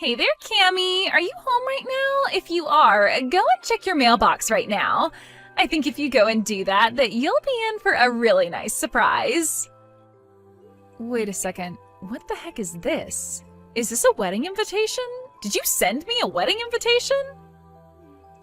Hey there, Cammy. Are you home right now? If you are, go and check your mailbox right now. I think if you go and do that, you'll be in for a really nice surprise. Wait a second. What the heck is this? Is this a wedding invitation? Did you send me a wedding invitation?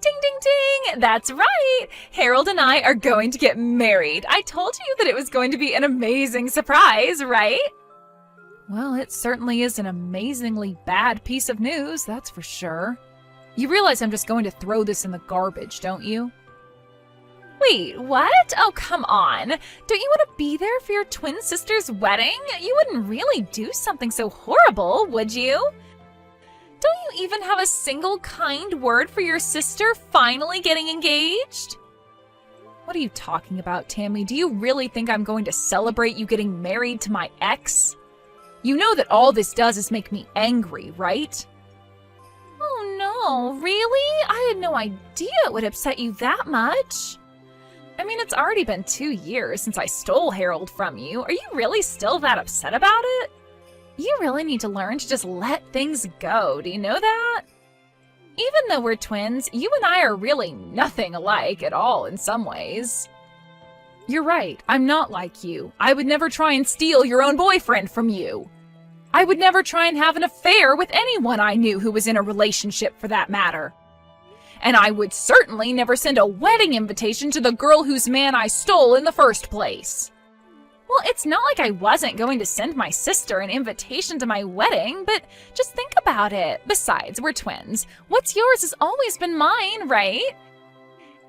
Ding, ding, ding! That's right! Harold and I are going to get married. I told you that it was going to be an amazing surprise, right? Well, it certainly is an amazingly bad piece of news, that's for sure. You realize I'm just going to throw this in the garbage, don't you? Wait, what? Oh, come on. Don't you want to be there for your twin sister's wedding? You wouldn't really do something so horrible, would you? Don't you even have a single kind word for your sister finally getting engaged? What are you talking about, Tammy? Do you really think I'm going to celebrate you getting married to my ex? You know that all this does is make me angry, right? Oh no, really? I had no idea it would upset you that much. I mean, it's already been 2 years since I stole Harold from you. Are you really still that upset about it? You really need to learn to just let things go, do you know that? Even though we're twins, you and I are really nothing alike at all in some ways. You're right, I'm not like you. I would never try and steal your own boyfriend from you. I would never try and have an affair with anyone I knew who was in a relationship for that matter. And I would certainly never send a wedding invitation to the girl whose man I stole in the first place. Well, it's not like I wasn't going to send my sister an invitation to my wedding, but just think about it. Besides, we're twins. What's yours has always been mine, right?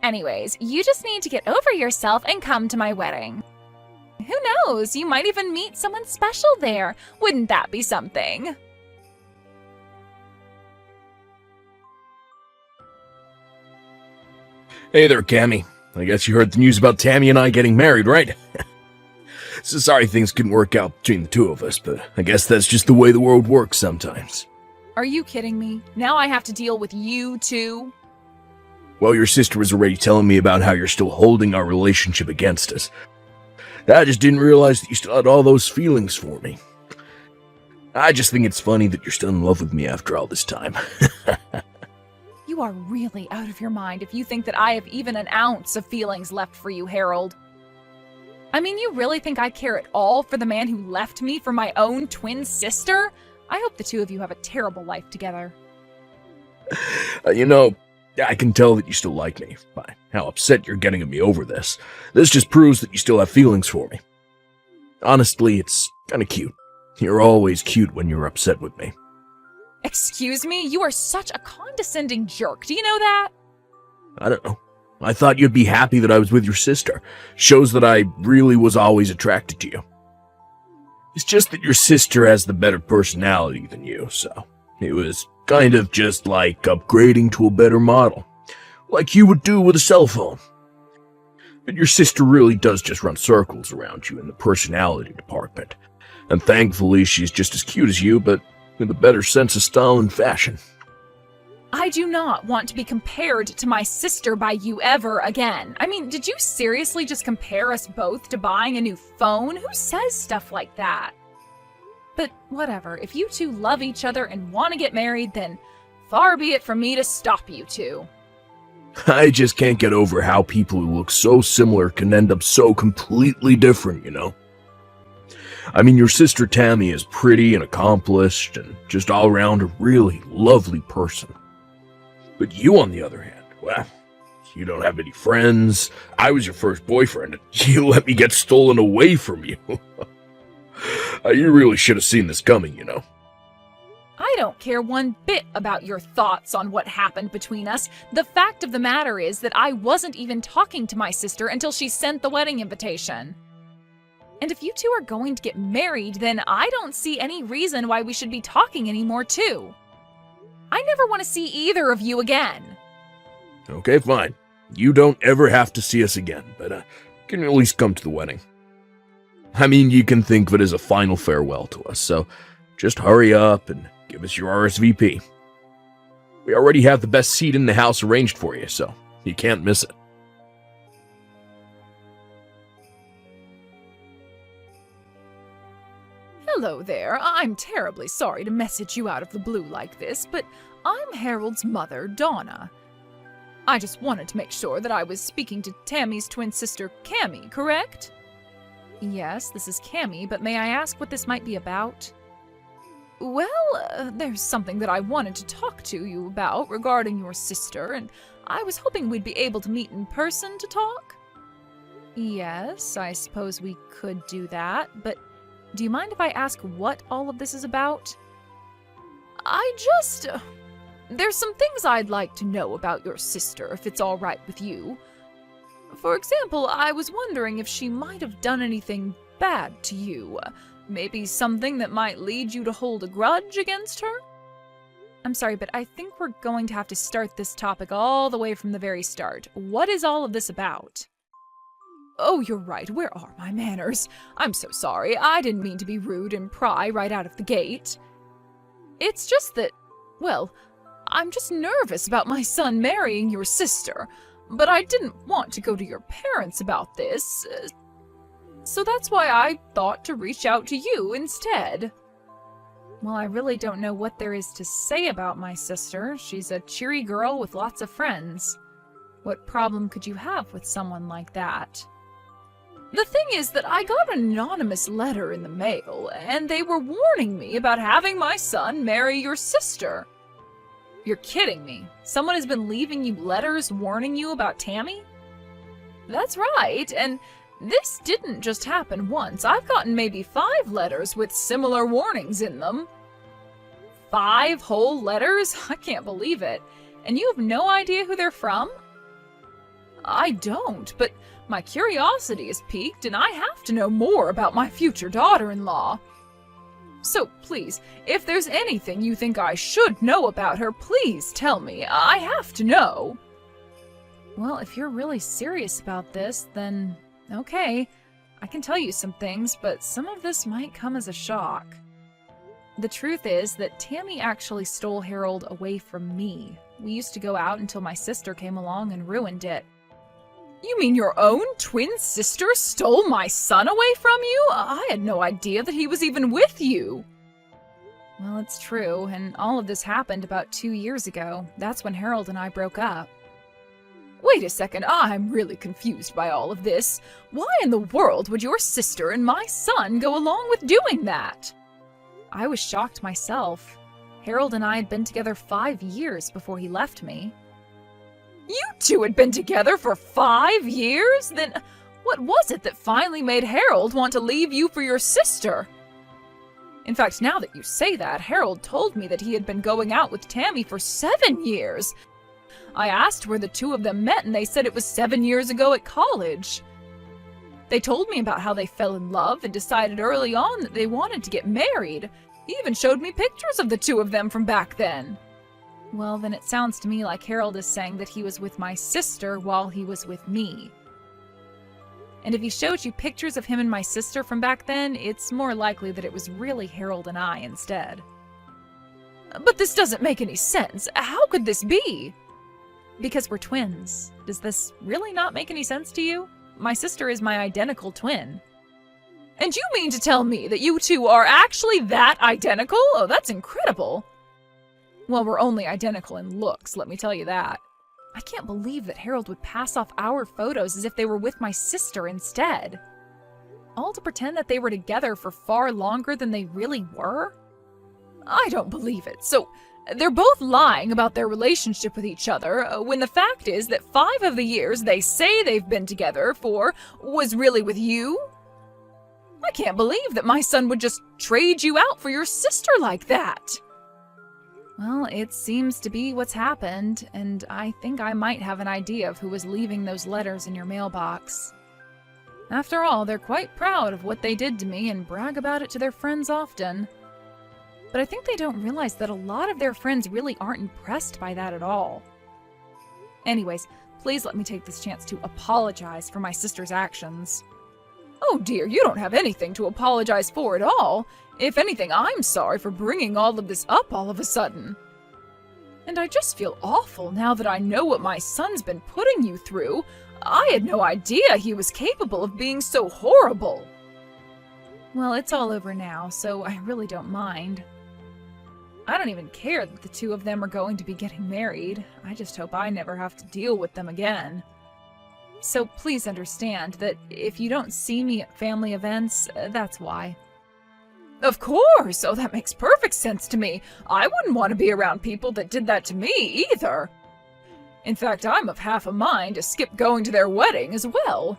Anyways, you just need to get over yourself and come to my wedding. Who knows? You might even meet someone special there. Wouldn't that be something? Hey there, Cammy. I guess you heard the news about Tammy and I getting married, right? So sorry things couldn't work out between the two of us, but I guess that's just the way the world works sometimes. Are you kidding me? Now I have to deal with you too? Well, your sister was already telling me about how you're still holding our relationship against us. I just didn't realize that you still had all those feelings for me. I just think it's funny that you're still in love with me after all this time. You are really out of your mind if you think that I have even an ounce of feelings left for you, Harold. I mean, you really think I care at all for the man who left me for my own twin sister? I hope the two of you have a terrible life together. I can tell that you still like me by how upset you're getting at me over this. This just proves that you still have feelings for me. Honestly, it's kind of cute. You're always cute when you're upset with me. Excuse me? You are such a condescending jerk. Do you know that? I don't know. I thought you'd be happy that I was with your sister. Shows that I really was always attracted to you. It's just that your sister has the better personality than you, so it was kind of just like upgrading to a better model. Like you would do with a cell phone. But your sister really does just run circles around you in the personality department. And thankfully she's just as cute as you, but with a better sense of style and fashion. I do not want to be compared to my sister by you ever again. I mean, did you seriously just compare us both to buying a new phone? Who says stuff like that? But whatever, if you two love each other and want to get married, then far be it from me to stop you two. I just can't get over how people who look so similar can end up so completely different, you know? I mean, your sister Tammy is pretty and accomplished and just all around a really lovely person. But you, on the other hand, well, you don't have any friends. I was your first boyfriend, and you let me get stolen away from you. You really should have seen this coming, you know. I don't care one bit about your thoughts on what happened between us. The fact of the matter is that I wasn't even talking to my sister until she sent the wedding invitation. And if you two are going to get married, then I don't see any reason why we should be talking anymore, too. I never want to see either of you again. Okay, fine. You don't ever have to see us again, but you can at least come to the wedding. I mean, you can think of it as a final farewell to us, so just hurry up and give us your RSVP. We already have the best seat in the house arranged for you, so you can't miss it. Hello there. I'm terribly sorry to message you out of the blue like this, but I'm Harold's mother, Donna. I just wanted to make sure that I was speaking to Tammy's twin sister, Cammy, correct? Yes, this is Cammy, but may I ask what this might be about? Well, there's something that I wanted to talk to you about regarding your sister, and I was hoping we'd be able to meet in person to talk. Yes, I suppose we could do that, but do you mind if I ask what all of this is about? There's some things I'd like to know about your sister, if it's all right with you. For example, I was wondering if she might have done anything bad to you. Maybe something that might lead you to hold a grudge against her? I'm sorry, but I think we're going to have to start this topic all the way from the very start. What is all of this about? Oh, you're right. Where are my manners? I'm so sorry. I didn't mean to be rude and pry right out of the gate. It's just that, well, I'm just nervous about my son marrying your sister, but I didn't want to go to your parents about this, so that's why I thought to reach out to you instead. Well, I really don't know what there is to say about my sister. She's a cheery girl with lots of friends. What problem could you have with someone like that? The thing is that I got an anonymous letter in the mail, and they were warning me about having my son marry your sister. You're kidding me. Someone has been leaving you letters warning you about Tammy? That's right, and this didn't just happen once. I've gotten maybe 5 letters with similar warnings in them. 5 whole letters? I can't believe it. And you have no idea who they're from? I don't, but my curiosity is piqued and I have to know more about my future daughter-in-law. So please, if there's anything you think I should know about her, please tell me. I have to know. Well, if you're really serious about this, then okay. I can tell you some things, but some of this might come as a shock. The truth is that Tammy actually stole Harold away from me. We used to go out until my sister came along and ruined it. You mean your own twin sister stole my son away from you? I had no idea that he was even with you. Well, it's true, and all of this happened about 2 years ago. That's when Harold and I broke up. Wait a second, I'm really confused by all of this. Why in the world would your sister and my son go along with doing that? I was shocked myself. Harold and I had been together 5 years before he left me. You two had been together for 5 years? Then what was it that finally made Harold want to leave you for your sister? In fact, now that you say that, Harold told me that he had been going out with Tammy for 7 years. I asked where the two of them met, and they said it was 7 years ago at college. They told me about how they fell in love and decided early on that they wanted to get married. He even showed me pictures of the two of them from back then. Well, then it sounds to me like Harold is saying that he was with my sister while he was with me. And if he showed you pictures of him and my sister from back then, it's more likely that it was really Harold and I instead. But this doesn't make any sense. How could this be? Because we're twins. Does this really not make any sense to you? My sister is my identical twin. And you mean to tell me that you two are actually that identical? Oh, that's incredible. Well, we're only identical in looks, let me tell you that. I can't believe that Harold would pass off our photos as if they were with my sister instead. All to pretend that they were together for far longer than they really were? I don't believe it. So, they're both lying about their relationship with each other, when the fact is that 5 of the years they say they've been together for was really with you? I can't believe that my son would just trade you out for your sister like that. Well, it seems to be what's happened, and I think I might have an idea of who was leaving those letters in your mailbox. After all, they're quite proud of what they did to me and brag about it to their friends often. But I think they don't realize that a lot of their friends really aren't impressed by that at all. Anyways, please let me take this chance to apologize for my sister's actions. Oh dear, you don't have anything to apologize for at all. If anything, I'm sorry for bringing all of this up all of a sudden. And I just feel awful now that I know what my son's been putting you through. I had no idea he was capable of being so horrible. Well, it's all over now, so I really don't mind. I don't even care that the two of them are going to be getting married. I just hope I never have to deal with them again. So please understand that if you don't see me at family events, that's why. Of course! Oh, that makes perfect sense to me. I wouldn't want to be around people that did that to me, either. In fact, I'm of half a mind to skip going to their wedding as well.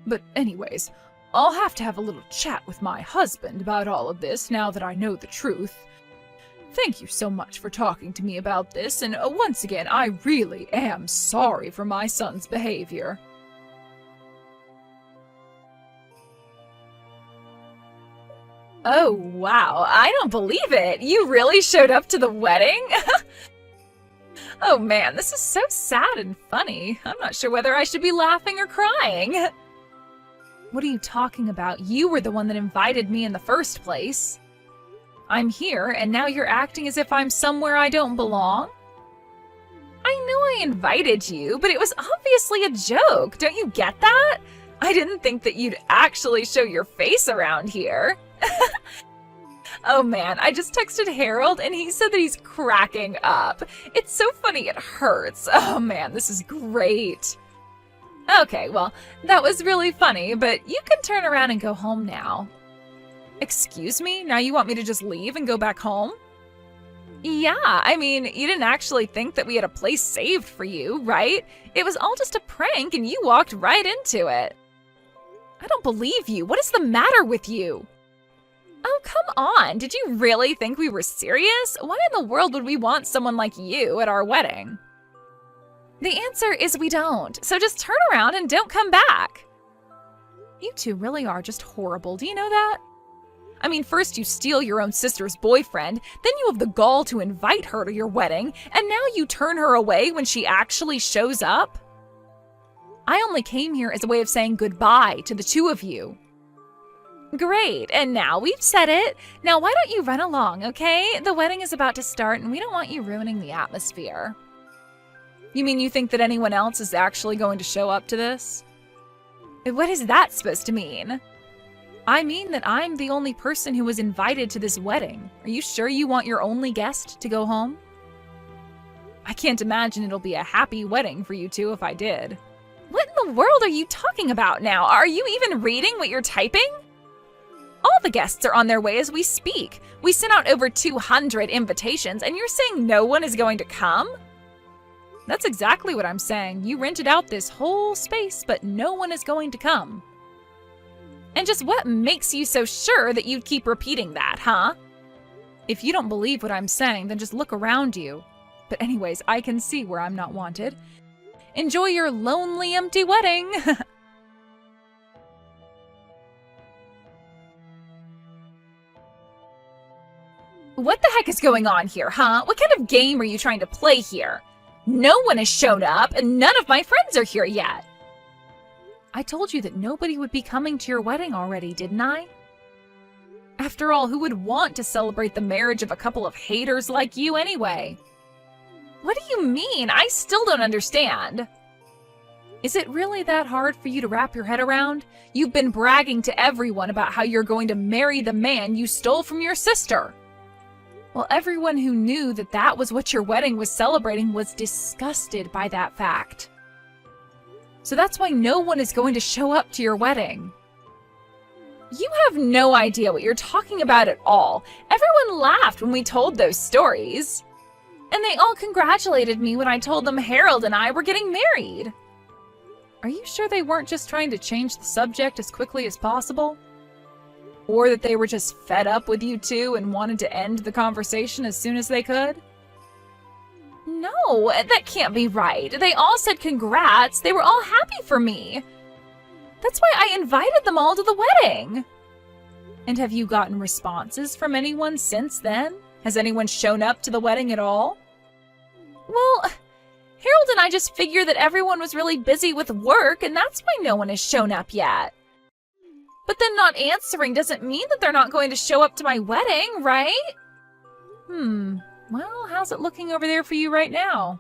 But anyways, I'll have to have a little chat with my husband about all of this now that I know the truth. Thank you so much for talking to me about this, and once again, I really am sorry for my son's behavior. Oh, wow, I don't believe it! You really showed up to the wedding? Oh man, this is so sad and funny. I'm not sure whether I should be laughing or crying. What are you talking about? You were the one that invited me in the first place. I'm here, and now you're acting as if I'm somewhere I don't belong? I know I invited you, but it was obviously a joke. Don't you get that? I didn't think that you'd actually show your face around here. Oh man, I just texted Harold and he said that he's cracking up. It's so funny it hurts. Oh man, this is great. Okay, well, that was really funny, but you can turn around and go home now. Excuse me? Now you want me to just leave and go back home? Yeah, I mean, you didn't actually think that we had a place saved for you, right? It was all just a prank and you walked right into it. I don't believe you. What is the matter with you? Oh, come on. Did you really think we were serious? Why in the world would we want someone like you at our wedding? The answer is we don't, so just turn around and don't come back. You two really are just horrible, do you know that? I mean, first you steal your own sister's boyfriend, then you have the gall to invite her to your wedding, and now you turn her away when she actually shows up? I only came here as a way of saying goodbye to the two of you. Great, and now we've said it. Now why don't you run along, okay? The wedding is about to start and we don't want you ruining the atmosphere. You mean you think that anyone else is actually going to show up to this? What is that supposed to mean? I mean that I'm the only person who was invited to this wedding. Are you sure you want your only guest to go home? I can't imagine it'll be a happy wedding for you two if I did. What in the world are you talking about now? Are you even reading what you're typing? All the guests are on their way as we speak. We sent out over 200 invitations, and you're saying no one is going to come? That's exactly what I'm saying. You rented out this whole space, but no one is going to come. And just what makes you so sure that you'd keep repeating that, huh? If you don't believe what I'm saying, then just look around you. But anyways, I can see where I'm not wanted. Enjoy your lonely, empty wedding! What the heck is going on here, huh? What kind of game are you trying to play here? No one has shown up, and none of my friends are here yet. I told you that nobody would be coming to your wedding already, didn't I? After all, who would want to celebrate the marriage of a couple of haters like you anyway? What do you mean? I still don't understand. Is it really that hard for you to wrap your head around? You've been bragging to everyone about how you're going to marry the man you stole from your sister. Well, everyone who knew that that was what your wedding was celebrating was disgusted by that fact. So that's why no one is going to show up to your wedding. You have no idea what you're talking about at all. Everyone laughed when we told those stories. And they all congratulated me when I told them Harold and I were getting married. Are you sure they weren't just trying to change the subject as quickly as possible? Or that they were just fed up with you two and wanted to end the conversation as soon as they could? No, that can't be right. They all said congrats. They were all happy for me. That's why I invited them all to the wedding. And have you gotten responses from anyone since then? Has anyone shown up to the wedding at all? Well, Harold and I just figured that everyone was really busy with work, and that's why no one has shown up yet. But then not answering doesn't mean that they're not going to show up to my wedding, right? Well, how's it looking over there for you right now?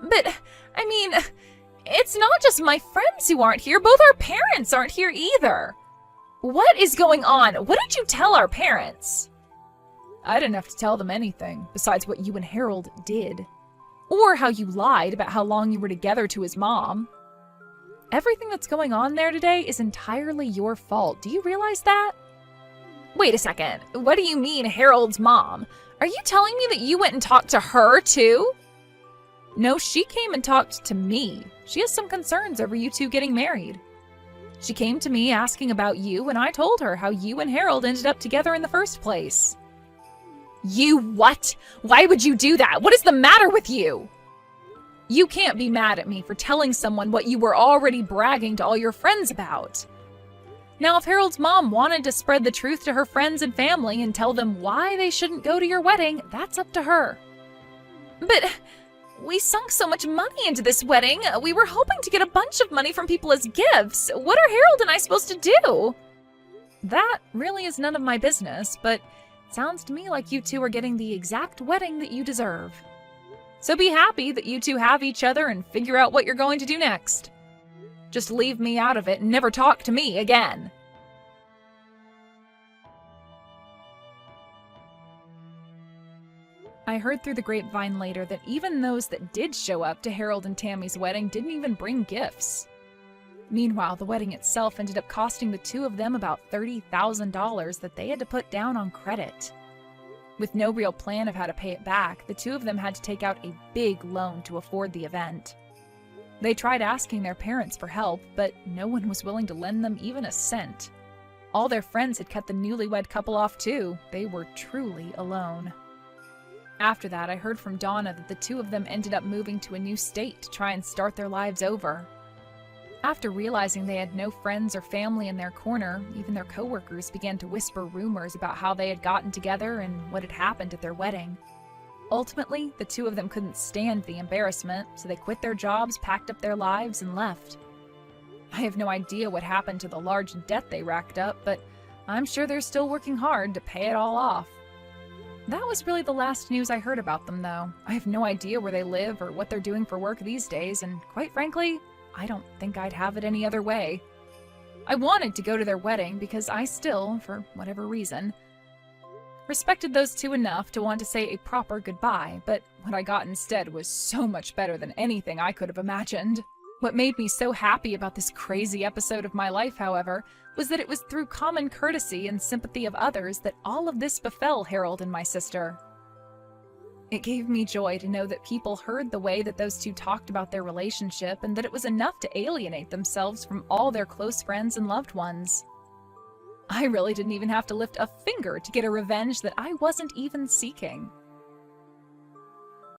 But, I mean, it's not just my friends who aren't here. Both our parents aren't here either. What is going on? What did you tell our parents? I didn't have to tell them anything besides what you and Harold did. Or how you lied about how long you were together to his mom. Everything that's going on there today is entirely your fault. Do you realize that? Wait a second. What do you mean, Harold's mom? Are you telling me that you went and talked to her, too? No, she came and talked to me. She has some concerns over you two getting married. She came to me asking about you, and I told her how you and Harold ended up together in the first place. You what? Why would you do that? What is the matter with you? You can't be mad at me for telling someone what you were already bragging to all your friends about. Now, if Harold's mom wanted to spread the truth to her friends and family and tell them why they shouldn't go to your wedding, that's up to her. But we sunk so much money into this wedding. We were hoping to get a bunch of money from people as gifts. What are Harold and I supposed to do? That really is none of my business, but it sounds to me like you two are getting the exact wedding that you deserve. So be happy that you two have each other and figure out what you're going to do next. Just leave me out of it and never talk to me again. I heard through the grapevine later that even those that did show up to Harold and Tammy's wedding didn't even bring gifts. Meanwhile, the wedding itself ended up costing the two of them about $30,000 that they had to put down on credit. With no real plan of how to pay it back, the two of them had to take out a big loan to afford the event. They tried asking their parents for help, but no one was willing to lend them even a cent. All their friends had cut the newlywed couple off too. They were truly alone. After that, I heard from Donna that the two of them ended up moving to a new state to try and start their lives over. After realizing they had no friends or family in their corner, even their coworkers began to whisper rumors about how they had gotten together and what had happened at their wedding. Ultimately, the two of them couldn't stand the embarrassment, so they quit their jobs, packed up their lives, and left. I have no idea what happened to the large debt they racked up, but I'm sure they're still working hard to pay it all off. That was really the last news I heard about them, though. I have no idea where they live or what they're doing for work these days, and quite frankly, I don't think I'd have it any other way. I wanted to go to their wedding because I still, for whatever reason, respected those two enough to want to say a proper goodbye, but what I got instead was so much better than anything I could have imagined. What made me so happy about this crazy episode of my life, however, was that it was through common courtesy and sympathy of others that all of this befell Harold and my sister. It gave me joy to know that people heard the way that those two talked about their relationship and that it was enough to alienate themselves from all their close friends and loved ones. I really didn't even have to lift a finger to get a revenge that I wasn't even seeking.